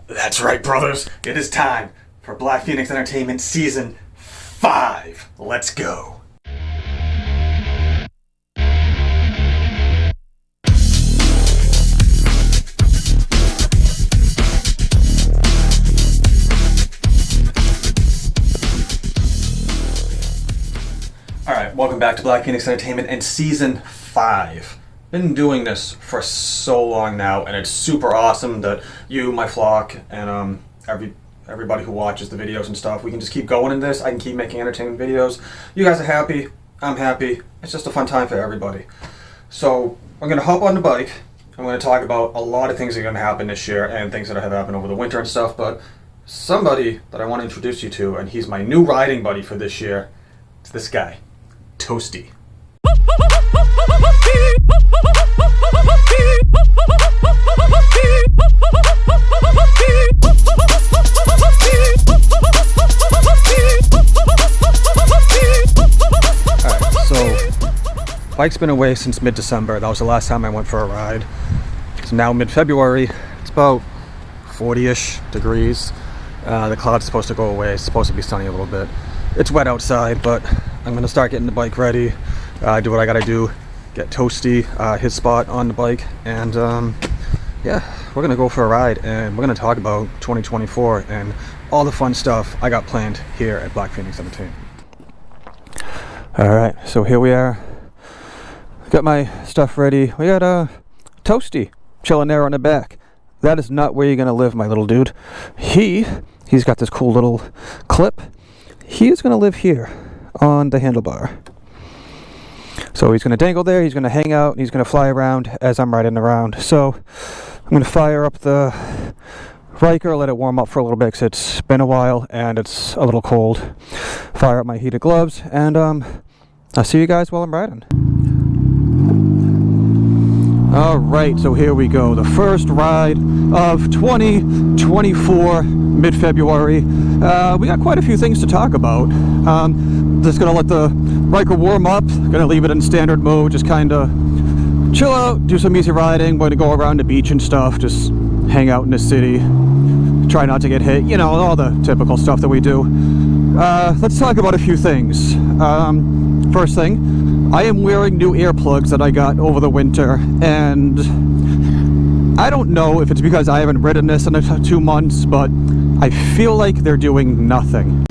That's right, brothers. It is time for Blackphoenix Entertainment Season 5. Let's go. Alright, welcome back to Blackphoenix Entertainment and Season 5. Been doing this for so long now, and it's super awesome that you, my flock, and everybody who watches the videos and stuff, we can just keep going in this. I can keep making entertainment videos. You guys are happy. I'm happy. It's just a fun time for everybody. So I'm going to hop on the bike. I'm going to talk about a lot of things that are going to happen this year and things that have happened over the winter and stuff, but somebody that I want to introduce you to, and he's my new riding buddy for this year, it's this guy, TOASTY. Bike's been away since mid-December. That was the last time I went for a ride. It's now mid-February. It's about 40-ish degrees. The cloud's supposed to go away. It's supposed to be sunny a little bit. It's wet outside, but I'm going to start getting the bike ready. Do what I got to do. Get TOASTY, his spot on the bike. And yeah, we're going to go for a ride. And we're going to talk about 2024 and all the fun stuff I got planned here at Blackphoenix Entertainment. Alright, so here we are. Got my stuff ready. We got TOASTY chilling there on the back. That is not where you're gonna live, my little dude. He's got this cool little clip. He's gonna live here on the handlebar. So he's gonna dangle there, he's gonna hang out, and he's gonna fly around as I'm riding around. So I'm gonna fire up the Ryker, let it warm up for a little bit because it's been a while and it's a little cold. Fire up my heated gloves, and I'll see you guys while I'm riding. Alright, so here we go. The first ride of 2024, mid-February. We got quite a few things to talk about. Just gonna let the Ryker warm up. Gonna leave it in standard mode, just kinda chill out, do some easy riding. We're gonna go around the beach and stuff, just hang out in the city. Try not to get hit, you know, all the typical stuff that we do. Let's talk about a few things. First thing, I am wearing new earplugs that I got over the winter, and I don't know if it's because I haven't ridden this in 2 months, but I feel like they're doing nothing.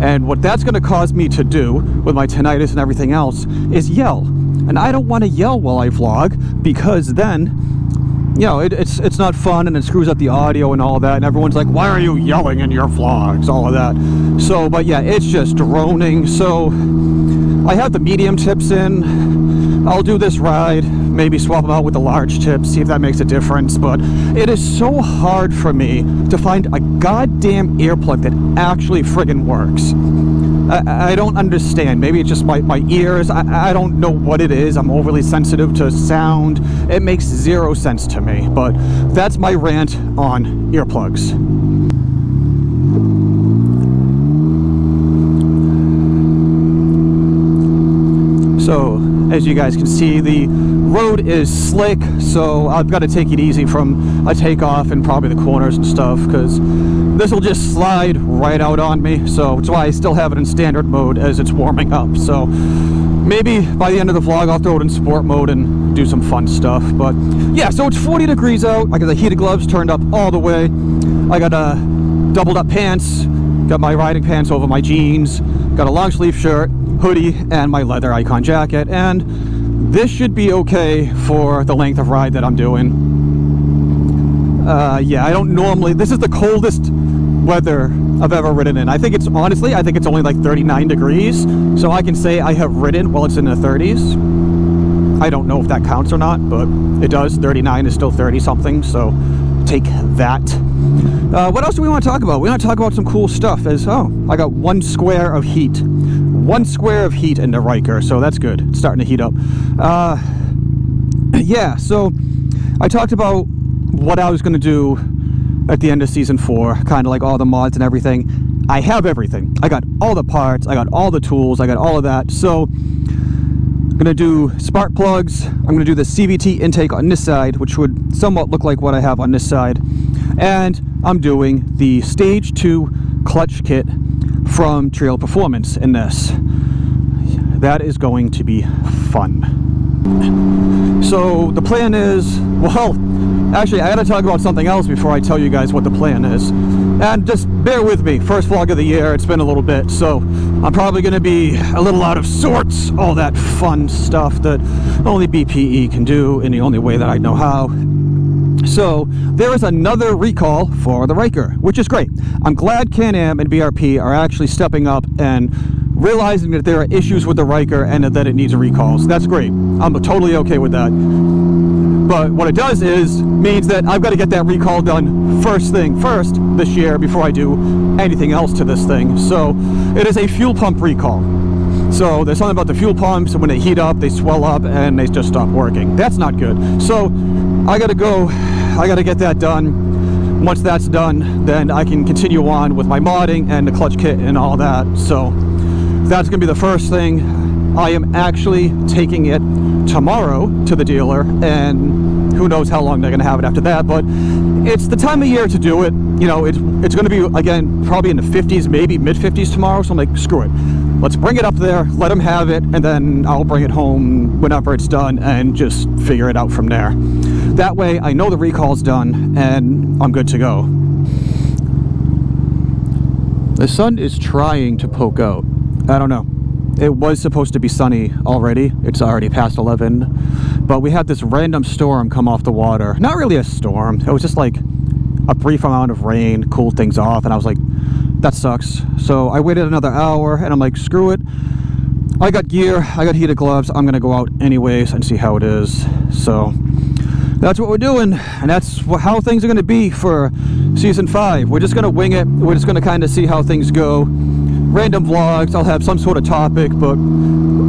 And what that's going to cause me to do with my tinnitus and everything else is yell. And I don't want to yell while I vlog, because then, you know, it's not fun, and it screws up the audio and all that, and everyone's like, why are you yelling in your vlogs, all of that. So, but yeah, it's just droning. So I have the medium tips in. I'll do this ride, maybe swap them out with the large tips, see if that makes a difference. But it is so hard for me to find a goddamn earplug that actually friggin' works. I don't understand. Maybe it's just my ears. I don't know what it is. I'm overly sensitive to sound. It makes zero sense to me. But that's my rant on earplugs. So, as you guys can see, the road is slick, so I've got to take it easy from a takeoff and probably the corners and stuff, because this will just slide right out on me. So that's why I still have it in standard mode as it's warming up. So maybe by the end of the vlog I'll throw it in sport mode and do some fun stuff. But yeah, so it's 40 degrees out. I got the heated gloves turned up all the way. I got doubled up pants, got my riding pants over my jeans, got a long sleeve shirt, hoodie, and my leather icon jacket, and this should be okay for the length of ride that I'm doing. Yeah, I don't normally, this is the coldest weather I've ever ridden in. I think it's only like 39 degrees, so I can say I have ridden while it's in the 30s. I don't know if that counts or not, but it does. 39 is still 30 something, so take that. What else do we want to talk about? We want to talk about some cool stuff. I got 1 square of heat. 1 square of heat in the Ryker, so that's good. It's starting to heat up. Yeah, so I talked about what I was going to do at the end of season 4, kind of like all the mods and everything. I have everything. I got all the parts, I got all the tools, I got all of that. So I'm going to do spark plugs. I'm going to do the CVT intake on this side, which would somewhat look like what I have on this side. And I'm doing the Stage 2 clutch kit from Treal Performance in this. That is going to be fun. So the plan is, well, actually I gotta talk about something else before I tell you guys what the plan is. And just bear with me, first vlog of the year, it's been a little bit, so I'm probably gonna be a little out of sorts, all that fun stuff that only BPE can do in the only way that I know how. So there is another recall for the Ryker, which is great. I'm glad Can Am and BRP are actually stepping up and realizing that there are issues with the Ryker and that it needs a recall. So that's great. I'm totally okay with that. But what it does is means that I've got to get that recall done first this year before I do anything else to this thing. So it is a fuel pump recall. So there's something about the fuel pumps, and when they heat up, they swell up and they just stop working. That's not good. So I got to get that done. Once that's done, then I can continue on with my modding and the clutch kit and all that. So that's going to be the first thing. I am actually taking it tomorrow to the dealer, and who knows how long they're going to have it after that, but it's the time of year to do it. You know, it's going to be, again, probably in the 50s, maybe mid-50s tomorrow, so I'm like, screw it. Let's bring it up there, let them have it, and then I'll bring it home whenever it's done and just figure it out from there. That way, I know the recall's done, and I'm good to go. The sun is trying to poke out. I don't know. It was supposed to be sunny already. It's already past 11. But we had this random storm come off the water. Not really a storm. It was just like a brief amount of rain, cooled things off, and I was like, that sucks. So I waited another hour, and I'm like, screw it. I got gear, I got heated gloves. I'm gonna go out anyways and see how it is. So that's what we're doing, and that's how things are gonna be for season 5. We're just gonna wing it. We're just gonna kind of see how things go. Random vlogs, I'll have some sort of topic, but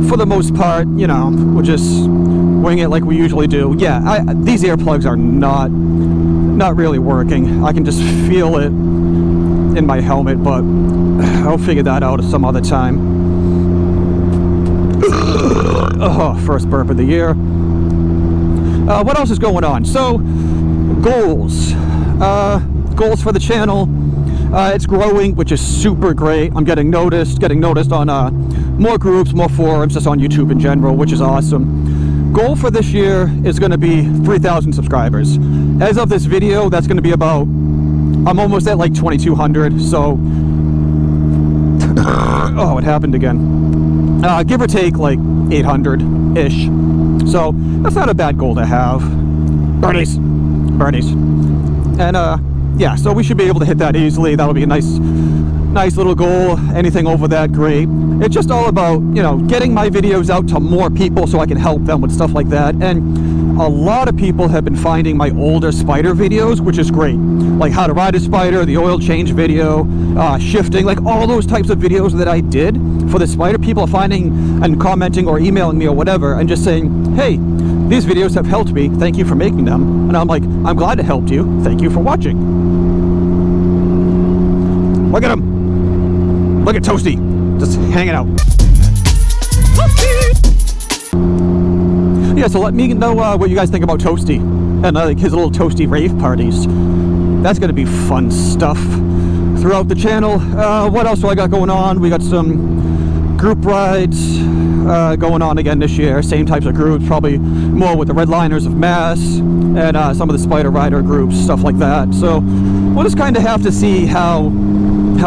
for the most part, you know, we'll just wing it like we usually do. Yeah, these earplugs are not really working. I can just feel it in my helmet, but I'll figure that out some other time. Oh, first burp of the year. What else is going on? So, goals. Goals for the channel. It's growing, which is super great. I'm getting noticed on more groups, more forums, just on YouTube in general, which is awesome. Goal for this year is going to be 3,000 subscribers. As of this video, that's going to be about, I'm almost at like 2,200, so oh, it happened again. Give or take like 800-ish. So that's not a bad goal to have. Birdies. And yeah, so we should be able to hit that easily. That'll be a nice little goal. Anything over that, great. It's just all about, you know, getting my videos out to more people so I can help them with stuff like that. And a lot of people have been finding my older Spyder videos, which is great. Like how to ride a Spyder, the oil change video, shifting, like all those types of videos that I did for the Spyder. People are finding and commenting or emailing me or whatever and just saying, hey, these videos have helped me. Thank you for making them. And I'm like, I'm glad it helped you. Thank you for watching. Look at him. Look at Toasty. Just hanging out. Yeah, so let me know what you guys think about Toasty and like his little Toasty rave parties. That's going to be fun stuff throughout the channel. What else do I got going on? We got some group rides going on again this year. Same types of groups, probably more with the Redliners of Mass and some of the Spyder Rider groups, stuff like that. So we'll just kind of have to see how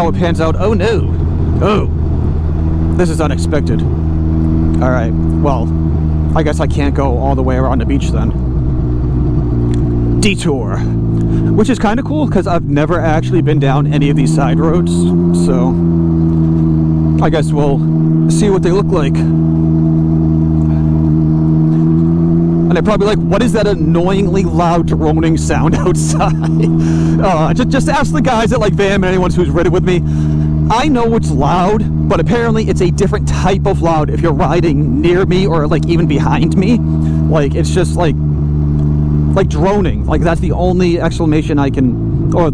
it pans out. Oh no. Oh. This is unexpected. Alright, well, I guess I can't go all the way around the beach then. Detour. Which is kind of cool, because I've never actually been down any of these side roads. So, I guess we'll see what they look like. And they're probably like, what is that annoyingly loud droning sound outside? Just ask the guys at like VAM and anyone who's ridden with me. I know it's loud, but apparently it's a different type of loud if you're riding near me or like even behind me. Like it's just like droning. Like that's the only exclamation I can, or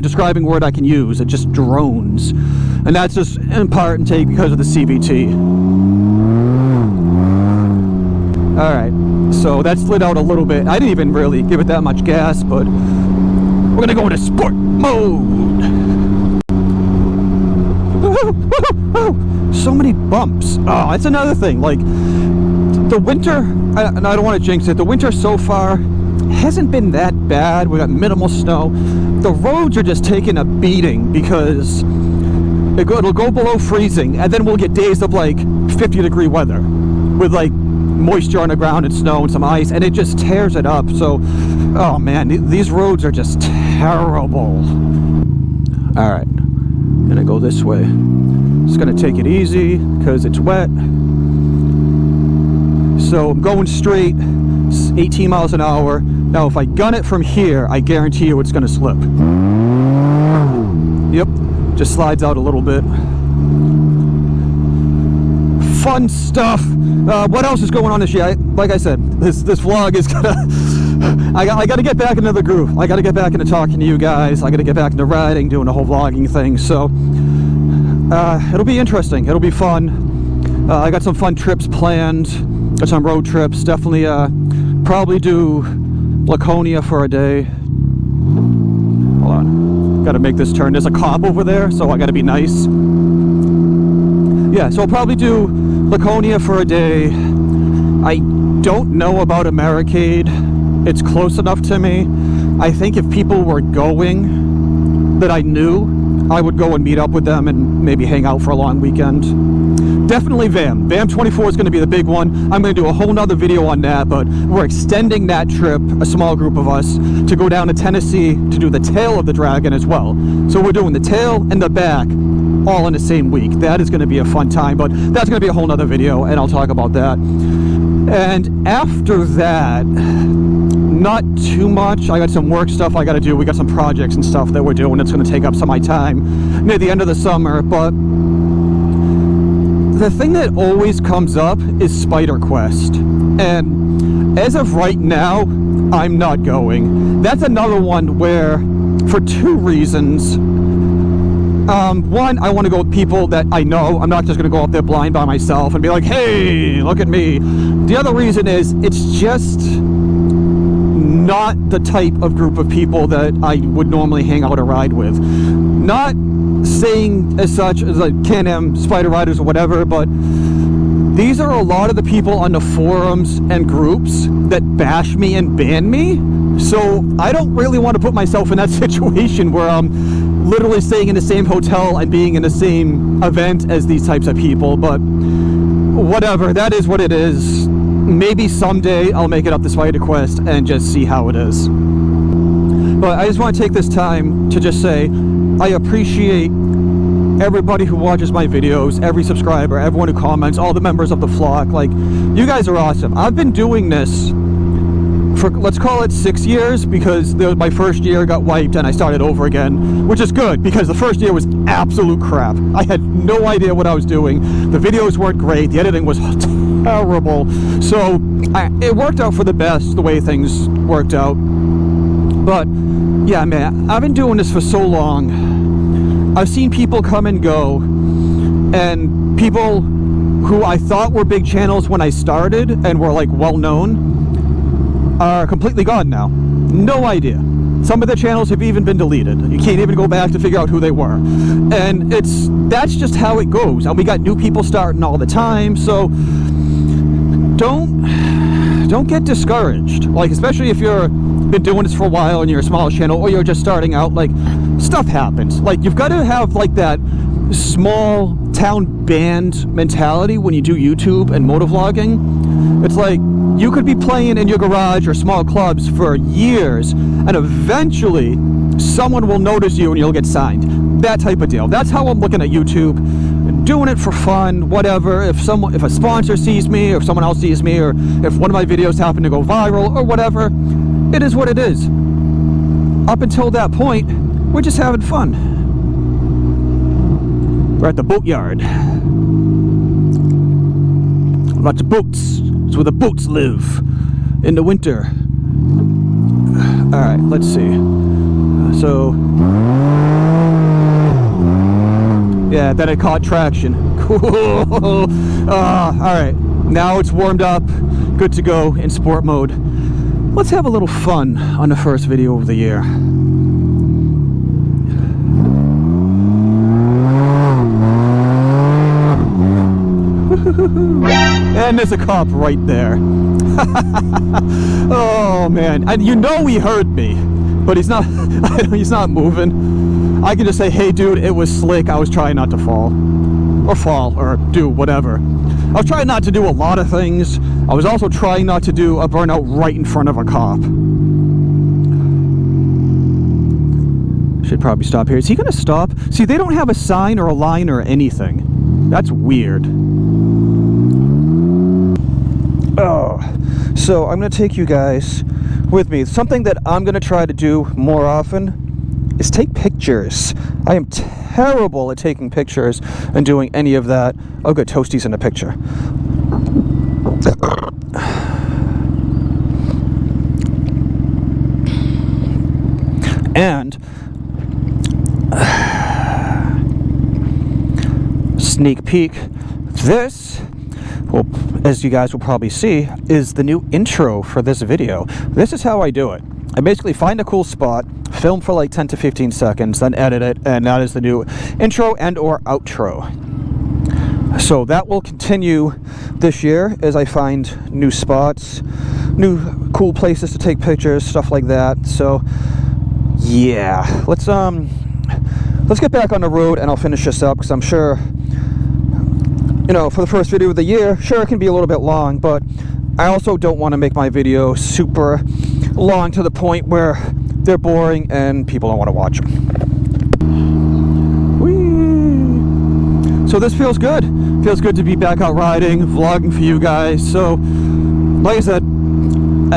describing word I can use. It just drones. And that's just in part and take because of the CVT. Alright, so that slid out a little bit. I didn't even really give it that much gas, but We're gonna go into sport mode. So many bumps. Oh, that's another thing. Like, the winter, and I don't want to jinx it, the winter so far hasn't been that bad. We got minimal snow. The roads are just taking a beating because it'll go below freezing, and then we'll get days of like 50-degree weather with like moisture on the ground and snow and some ice, and it just tears it up. So, oh man, these roads are just terrible. All right, gonna go this way. Just gonna take it easy because it's wet. So I'm going straight, 18 miles an hour. Now if I gun it from here, I guarantee you it's gonna slip. Yep, just slides out a little bit. Fun stuff. What else is going on this year? Like I said, this vlog is gonna... I got to get back into the groove. I got to get back into talking to you guys. I got to get back into riding, doing the whole vlogging thing. So it'll be interesting. It'll be fun. I got some fun trips planned. Got some road trips. Definitely probably do Laconia for a day. Hold on. Got to make this turn. There's a cop over there, so I got to be nice. Yeah, so I'll probably do Laconia for a day. I don't know about Americade. It's close enough to me. I think if people were going that I knew, I would go and meet up with them and maybe hang out for a long weekend. Definitely VAM. VAM 24 is going to be the big one. I'm going to do a whole nother video on that, but we're extending that trip, a small group of us, to go down to Tennessee to do the tail of the Dragon as well. So we're doing the tail and the back all in the same week. That is going to be a fun time, but that's going to be a whole nother video, and I'll talk about that. And after that, not too much. I got some work stuff I got to do. We got some projects and stuff that we're doing. It's going to take up some of my time near the end of the summer, but the thing that always comes up is Spyder Quest. And as of right now, I'm not going. That's another one where, for two reasons. One, I want to go with people that I know. I'm not just going to go up there blind by myself and be like, hey, look at me. The other reason is it's just not the type of group of people that I would normally hang out or ride with. Not saying as such as like Can Am Spyder riders or whatever, but these are a lot of the people on the forums and groups that bash me and ban me. So I don't really want to put myself in that situation where I'm literally staying in the same hotel and being in the same event as these types of people. But whatever, that is what it is. Maybe someday I'll make it up the Spyder Quest and just see how it is. But I just want to take this time to just say I appreciate everybody who watches my videos, every subscriber, everyone who comments, all the members of the flock. Like, you guys are awesome. I've been doing this for, let's call it 6 years, because my first year got wiped and I started over again, which is good because the first year was absolute crap. I had no idea what I was doing. The videos weren't great. The editing was terrible. So it worked out for the best the way things worked out. But yeah, man, I've been doing this for so long. I've seen people come and go, and people who I thought were big channels when I started and were like well known are completely gone now. No idea. Some of the channels have even been deleted. You can't even go back to figure out who they were. And that's just how it goes. And we got new people starting all the time, so don't get discouraged. Like, especially if you're been doing this for a while and you're a small channel, or you're just starting out, like, stuff happens. Like, you've got to have like that small town band mentality when you do YouTube and motovlogging. It's like you could be playing in your garage or small clubs for years, and eventually someone will notice you and you'll get signed. That type of deal. That's how I'm looking at YouTube. Doing it for fun, whatever. If a sponsor sees me, or if someone else sees me, or if one of my videos happen to go viral or whatever, it is what it is. Up until that point, we're just having fun. We're at the boatyard. Lots of boats. It's where the boats live in the winter. Alright, let's see. So, yeah, then it caught traction. Cool. Alright, now it's warmed up. Good to go in sport mode. Let's have a little fun on the first video of the year. then there's a cop right there. Oh man, and you know he heard me, but he's not he's not moving. I can just say, hey dude, it was slick, I was trying not to fall or do whatever. I was trying not to do a lot of things. I was also trying not to do a burnout right in front of a cop. Should probably stop here. Is he gonna stop? See, they don't have a sign or a line or anything. That's weird. Oh, so I'm gonna take you guys with me. Something that I'm gonna try to do more often is take pictures. I am terrible at taking pictures and doing any of that. Oh good, Toasty's in the picture. And sneak peek, this, well, as you guys will probably see, is the new intro for this video. This is how I do it. I basically find a cool spot, film for like 10 to 15 seconds, then edit it, and that is the new intro and or outro. So that will continue this year as I find new spots, new cool places to take pictures, stuff like that. So yeah, let's get back on the road and I'll finish this up, because I'm sure, you know, for the first video of the year, sure, it can be a little bit long, but I also don't want to make my video super long to the point where they're boring and people don't want to watch them. Whee! So this feels good. Feels good to be back out riding, vlogging for you guys. So, like I said,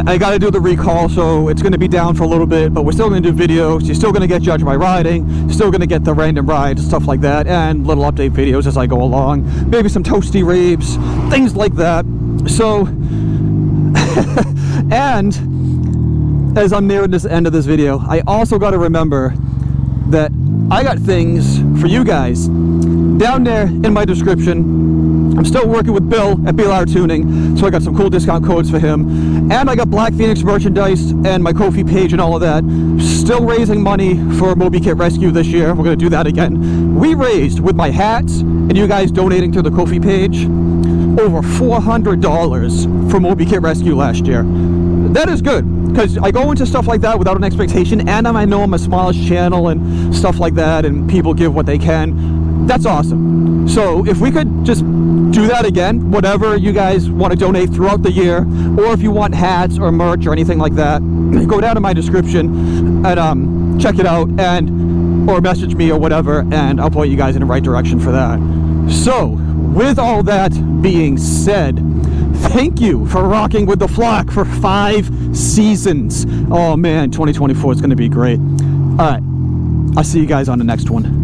I got to do the recall, so it's going to be down for a little bit, but we're still going to do videos. You're still going to get judged by riding. You're still going to get the random rides, stuff like that, and little update videos as I go along. Maybe some toasty raves, things like that. So, and as I'm nearing this end of this video, I also got to remember that I got things for you guys down there in my description. I'm still working with Bill at BLRtuning, so I got some cool discount codes for him. And I got Blackphoenix merchandise and my Ko-fi page and all of that. Still raising money for Moby Kit Rescue this year. We're going to do that again. We raised, with my hats and you guys donating to the Ko-fi page, over $400 for Moby Kit Rescue last year. That is good, because I go into stuff like that without an expectation, and I know I'm a smallish channel and stuff like that, and people give what they can. That's awesome. So if we could just do that again, whatever you guys want to donate throughout the year, or if you want hats or merch or anything like that, go down to my description and check it out, and or message me or whatever, and I'll point you guys in the right direction for that. So with all that being said, thank you for rocking with the flock for 5 seasons. Oh man, 2024 is going to be great. All right, I'll see you guys on the next one.